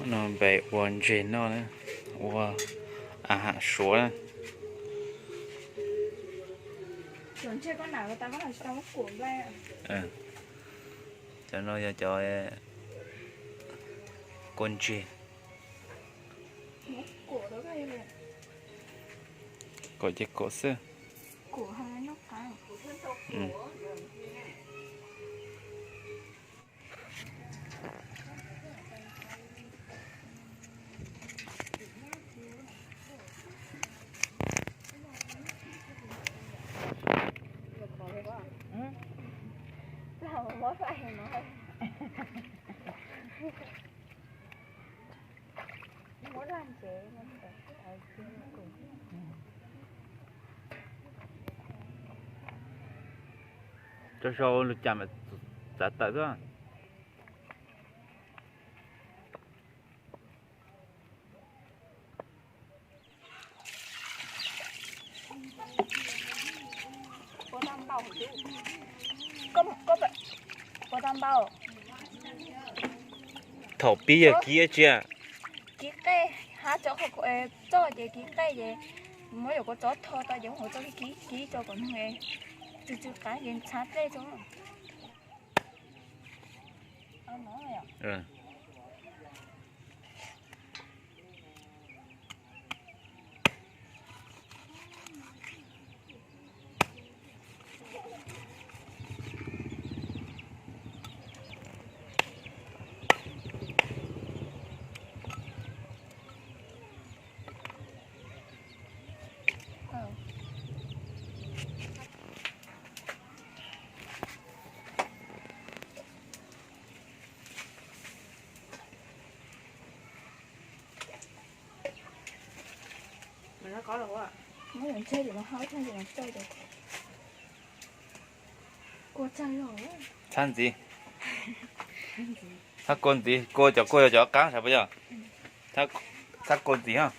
nó bị buồn chuyện nó nữa wow hạ số này chuẩn chơi con nào người ta có là sao nó cuộn ra cho nó cho con chuyện nó cuộn đó cái này có chiếc cổ xưa cuộn hai nó phải làm mối phải nó muốn làm chế nên phải cùng cho sau lúc chạm là tới đó có đam bao chứ có vậy có đam bao thầu bí ở kia chưa kí cây há cho họ cho vậy kí cây vậy mới có chó thò ta giống họ cho cái kí cho còn nghe chú cái gì sát đây cho ăn nó rồi à mình nó có đâu quá mấy lần chơi thì nó hơi chơi thì nó chơi được cô chơi rồi than gì thắc con gì cô cho cá sao bây giờ thắc con gì hả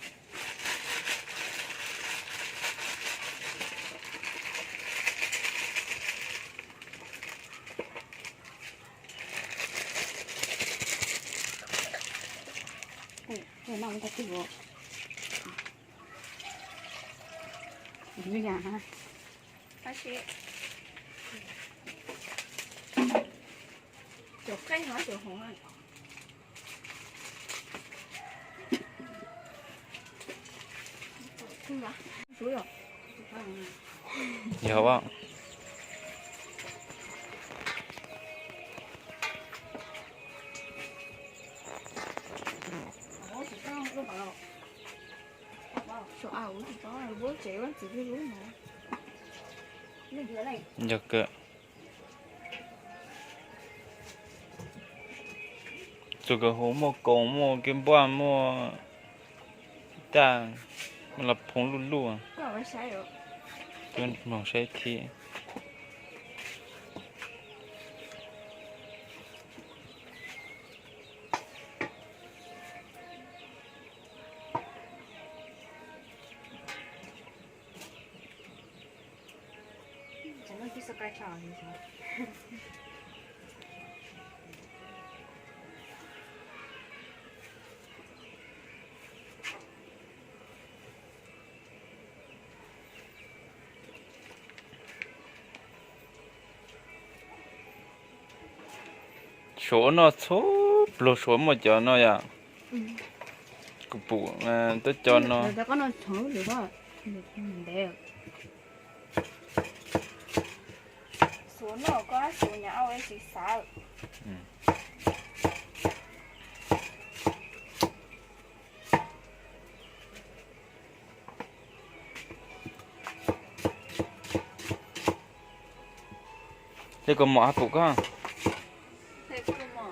rồi mong ta chịu như nhà ha 다시 저 cây hả 저 hả không hả chú rồi nhiều không 저 우리 저 뭐 제가 지금 뭐 cái này được cơ rồi cái hồ mua cổ mua kiếm bom mua ta là phong lulu lu à có cái sai rồi bên mong sai thì chẳng nó chỉ sợ cái trò gì sao số nó số lô số một cho nó ya cục bộ tôi cho nó để có nó thử được á đẹp số nó có số nhà ấy chỉ sao đây có mỏ cục á thế cũng mà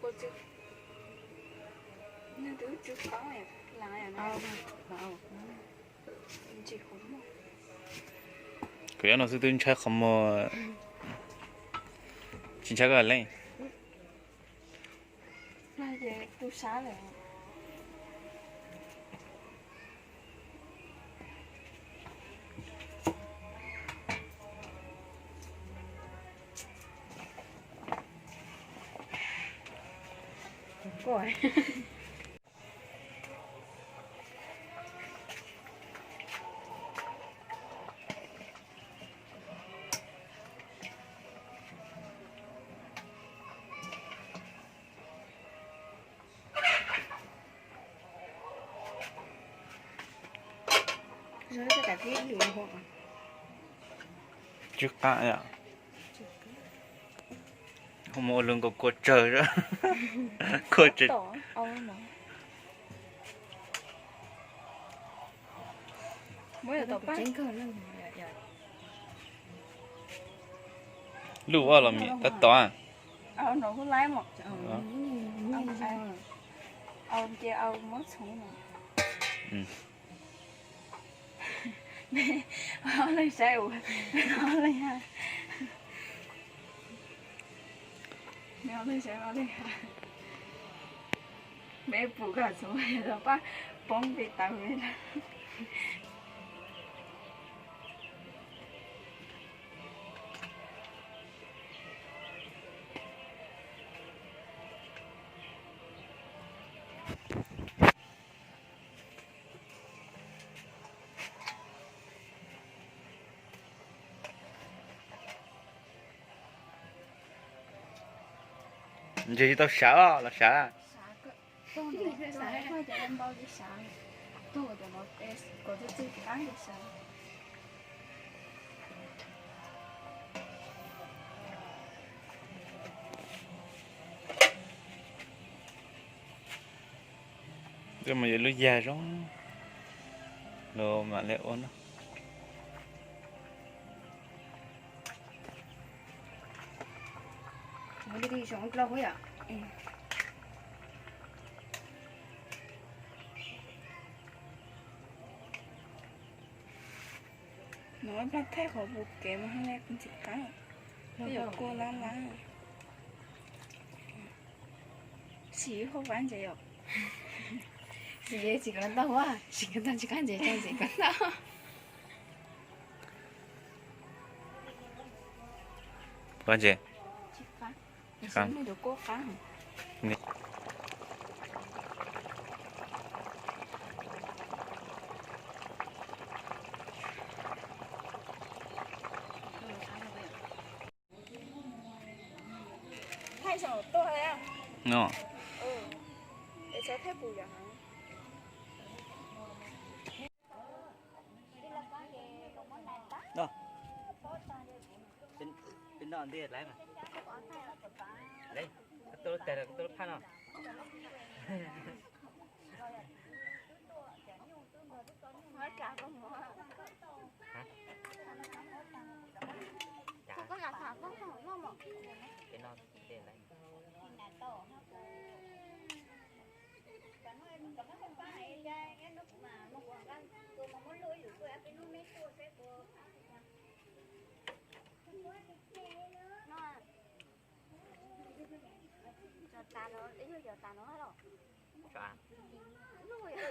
cô chứ nên thứ chú có này lại à nó chỉ khủng mà cái nó sẽ tương chắc không mà chính xác là lên là về tu xá rồi ก่อน rồi cái cả cái lửa họ chứ cả ya không mua lương của trời đó của trời tỏ mà mới là tỏ bác trên cờ lưng lũ ở là mi ta to à nó có lái một ờ ông kia ông mất xuống ừ. nó lên sao nó lên ha nó lên sao nó lên ha mẹ phụ cả số rồi bác bóng bị tàu vậy là gì tao sợ là sợ tôi nói thôi cho em bao đi sợ tôi để một cái có cái gì cái gì sợ cái mà giờ lưỡi dài rong đồ mà lẹ ôn mới đi xuống lâu ấy à nói bác thấy họ buộc kém mà hôm nay cũng chỉ cá bây giờ cô lá lá xí không bán gì ạ gì chỉ cần đâu à chỉ cần tao chỉ cần gì cho gì cần đâu con gì chỉ cá Cá. xí mới được cô cá Nè. hai giờ tôi à nó để cho thêm bùi à đó bên đó đi lại mà đây tôi phan không nói cả con mua có là thằng có nó một cái nó đi lại giờ ta nó ý giờ ta nó hết rồi cho ăn lúc rồi giờ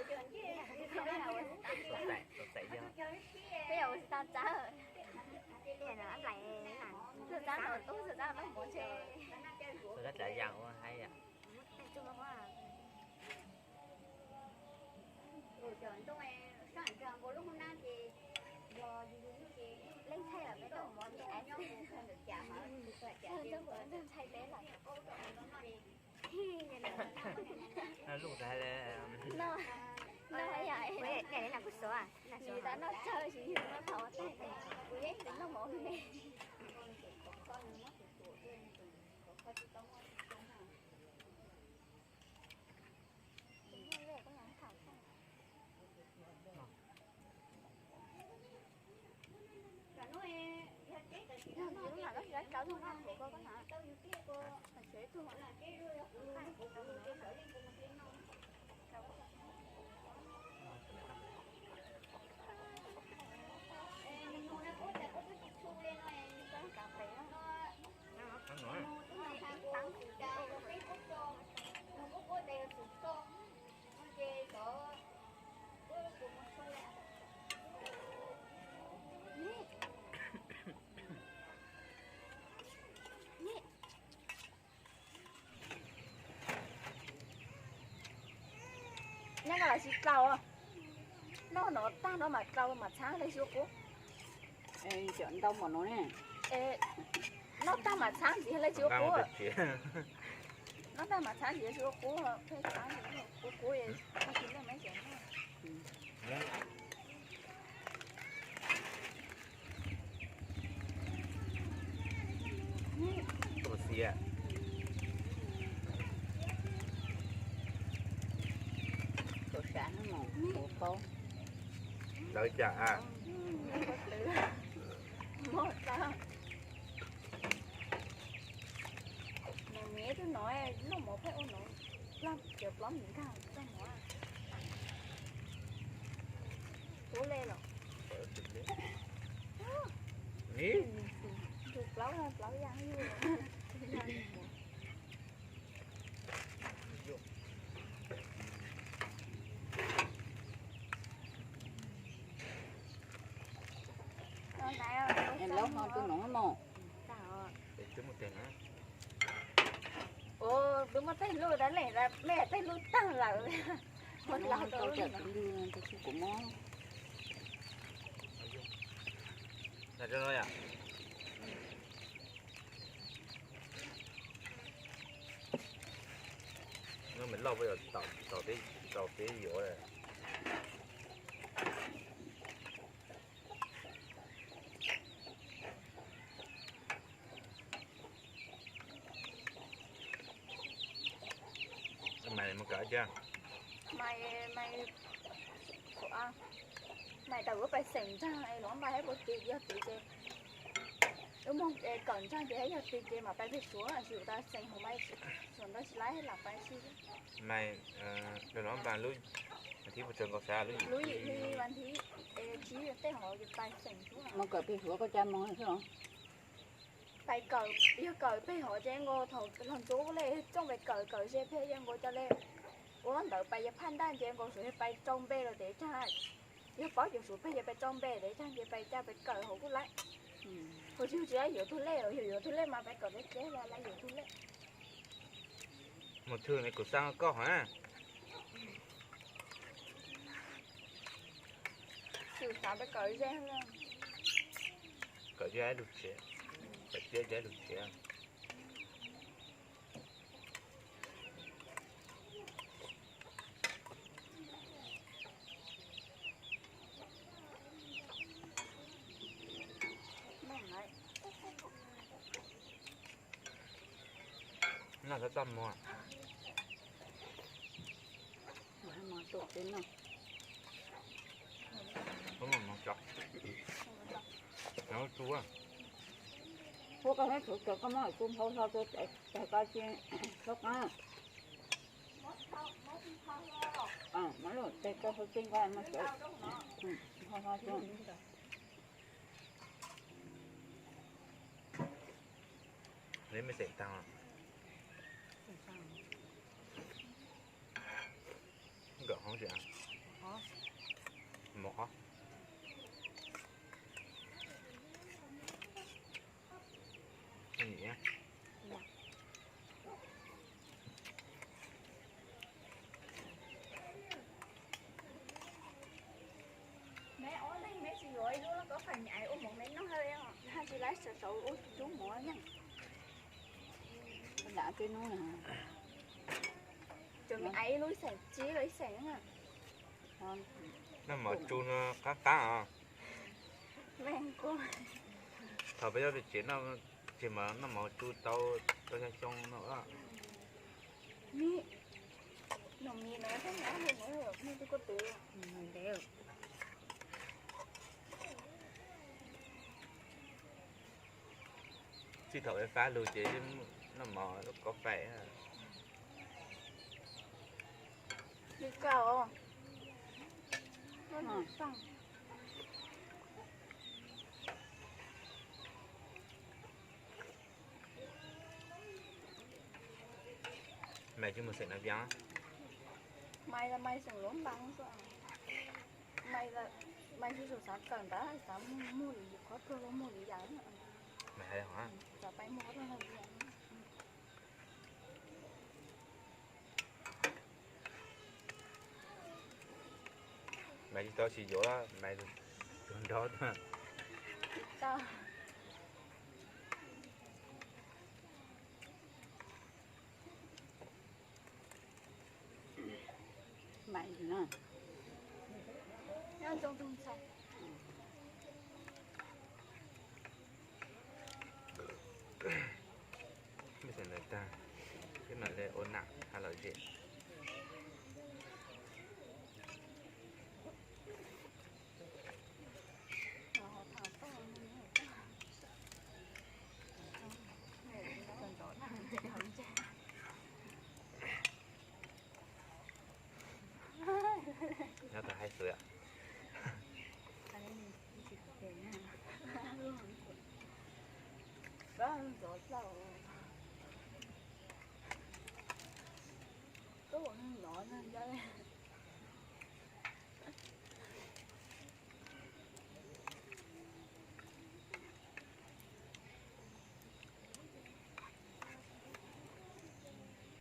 sốt sậy chưa bây giờ ta trả rồi cái này anh lại là giờ ta rồi tôi giờ ta nó muốn chơi tôi rất là giàu hay à chung là rồi trời tôi sáng trường của lúc hôm nay thì giờ lên thay là cái đầu món cái ăn được trả mà tôi thay bé là nó lụt ra là nó phải vậy cái này là cái số à người ta nó chơi chỉ nó thọ tay này nó mổ này nó là cáo thông ăn của cô có hả? Mình sẽ thu hỏi là cái chỉ trâu à nó ta nó mà trâu mà sáng lấy chú cô Ê, chọn đông mà nó nè. ê nó ta mà sáng gì lấy chú cô à nó ta mà sáng gì lấy chú cô à phải sáng gì cô ấy nó chỉ là mấy chuyện thôi Đồ xìa. Đồ sáng nó màu của cô. Đợi chả à. một ta mà mẹ tôi nói nó một phải ôn nổi lắm chụp lắm những cái trong nó cố lên rồi Ní. chụp lấu giang như Em lâu hơn tôi nói màu. Để chút một tiền nữa. ồ đúng mà tay lùi đã lẻ tay lùi tăng là một Nó lần tôi rồi chợt đưa tôi chỉ của mó. Là cho nó à? Nó mình lâu bây giờ tàu tí dỗ này. Mày mà cỡ chưa? mày mày đâu có phải sành ra ai nó mày hết một tí giờ tí chứ đúng không để cần ra để giờ tí chứ mà phải biết xuống là chịu ta sành không may xuống đó lái hay là phải chi Mày rồi nó bàn lui. Thì một trường có xa lui. lùi thì bạn thì chỉ là cái họ cái tay sành xuống Mà cỡ bị hứa có cha mong hay không? tay cờ yêu cờ bây họ cho anh ngô thầu cái lần chú lên trong về cờ xe phê cho anh ngô cho lên uống đợi bây giờ pan đan cho anh ngô sửa bay trong bê rồi để cha yêu có nhiều số bây giờ bay trong bê để cha về bay cha về cờ họ cũng lại hồi trước chỉ hiểu thu lệ hiểu thu lệ mà bay cờ đấy chế là hiểu thu lệ Một thường này của sao có hả? chịu sao bay cờ ra lên Cỡ giá được trẻ. Cỡ giá được trẻ. Nó sẽ tâm mua. Mà tụt đến nào. Đúng rồi, nó chọc. Nó chua. Cô có hết tụt có nói cũng không sao tôi chạy coi chuyện lúc á. Mấy rồi chạy coi hơi kinh qua mà chạy. Thôi chứ. Lấy mới sẽ tăng à? Gỡ không chị ạ? Một hả? Cái gì á? mẹ ơi lấy mẹ chỉ gọi luôn nó có phải nhảy ôm một lấy nó hơi không hai chị lái sợ sầu út chú mỏ nha Đã cái nó nè. chuẩn bị ấy lối sẻ chí lấy sẻ nha Nó mở chun cá à? men cô Thôi bây giờ thì chỉ mở nó mở chun tao ra trong nữa. mi nó mi nó thấy nhỏ hơn nữa rồi mi tôi có tự Đều. Chỉ thổi cái phá lưu chế nó mở nó có vẻ đi cao nó tăng mẹ chứ mình sẽ nói vắng. mày là mày sừng lốm băng rồi mày chỉ số sáng cần đó là sáng mua gì có cơ có mua gì dạng Mẹ hay hả? giờ bay mua thôi là gì 到起油了，买的用着的。到买呢，要种菜。ไม่ใช่เลยจ้าขึ้นมาเลยโอนหนัก500 เยน然后他放了那个大，那个很多他们这样子。แล้วแต่ให้ซื้อ 帮左走，都我那拿那家嘞。